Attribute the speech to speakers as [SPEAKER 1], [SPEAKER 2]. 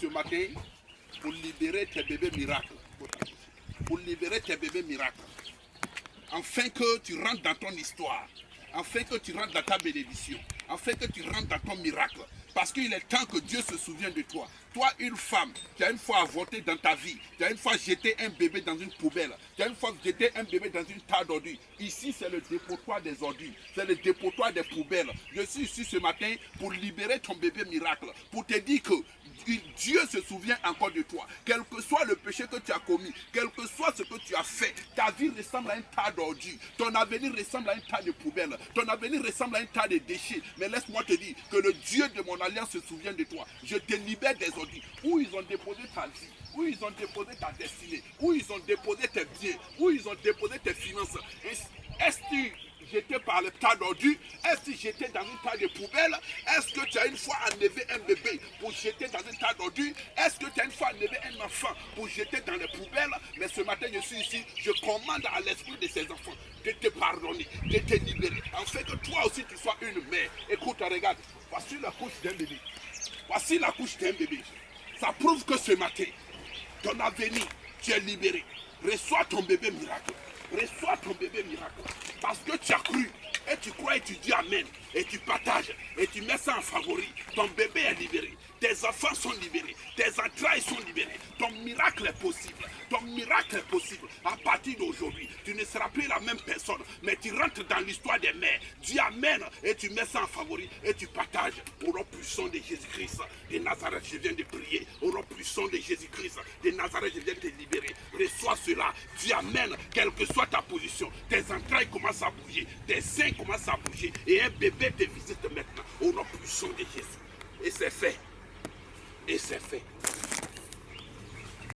[SPEAKER 1] Ce matin, pour libérer tes bébés miracles. Pour libérer tes bébés miracles. Afin que tu rentres dans ton histoire. Afin que tu rentres dans ta bénédiction. Afin que tu rentres dans ton miracle. Parce qu'il est temps que Dieu se souvienne de toi. Toi, une femme, tu as une fois avorté dans ta vie. Tu as une fois jeté un bébé dans une poubelle. Tu as une fois jeté un bébé dans une tas d'ordures. Ici, c'est le dépotoir des ordures. C'est le dépotoir des poubelles. Je suis ici ce matin pour libérer ton bébé miracle. Pour te dire que Dieu se souvient encore de toi. Quel que soit le péché que tu as commis, quel que soit ce que tu as fait, ta vie ressemble à un tas d'ordures. Ton avenir ressemble à un tas de poubelles. Ton avenir ressemble à un tas de déchets. Mais laisse-moi te dire que le Dieu de mon alliance se souvient de toi. Je te libère des ordures. Où ils ont déposé ta vie, où ils ont déposé ta destinée, où ils ont déposé tes biens, où ils ont déposé tes finances. Est-ce que j'étais par le tas d'ordures? Est-ce que j'étais dans une tas de poubelles? Est-ce que tu as une fois enlevé un bébé pour jeter dans un tas d'ordures? Est-ce que tu as une fois enlevé un enfant pour jeter dans les poubelles? Mais ce matin, je suis ici, je commande à l'esprit de ces enfants de te pardonner, de te libérer, afin que toi aussi tu sois une mère. Écoute, regarde, voici la couche d'un bébé. Voici la couche d'un bébé. Ça prouve que ce matin, ton avenir, tu es libéré. Reçois ton bébé miracle. Reçois ton bébé miracle. Parce que tu as cru. Et tu crois et tu dis amen. Et tu partages. Et tu mets ça en favori. Ton bébé est libéré. Tes enfants sont libérés. Tes entrailles sont libérées. Ton miracle est possible. Ton miracle est possible. À partir d'aujourd'hui, tu ne seras plus la même personne. Mais tu rentres dans l'histoire des mères. Dis amen. Et tu mets ça en favori. Et tu partages. Au nom puissant de Jésus-Christ de Nazareth, je viens de prier. Au nom puissant de Jésus-Christ de Nazareth, je viens de te libérer. Reçois cela. Dis amen. Quelle que soit ta position, tes entrailles commencent à bouger. Tes seins commencent à bouger. Et un bébé te visite maintenant. Au nom puissant de Jésus. Et c'est fait. Et c'est fait.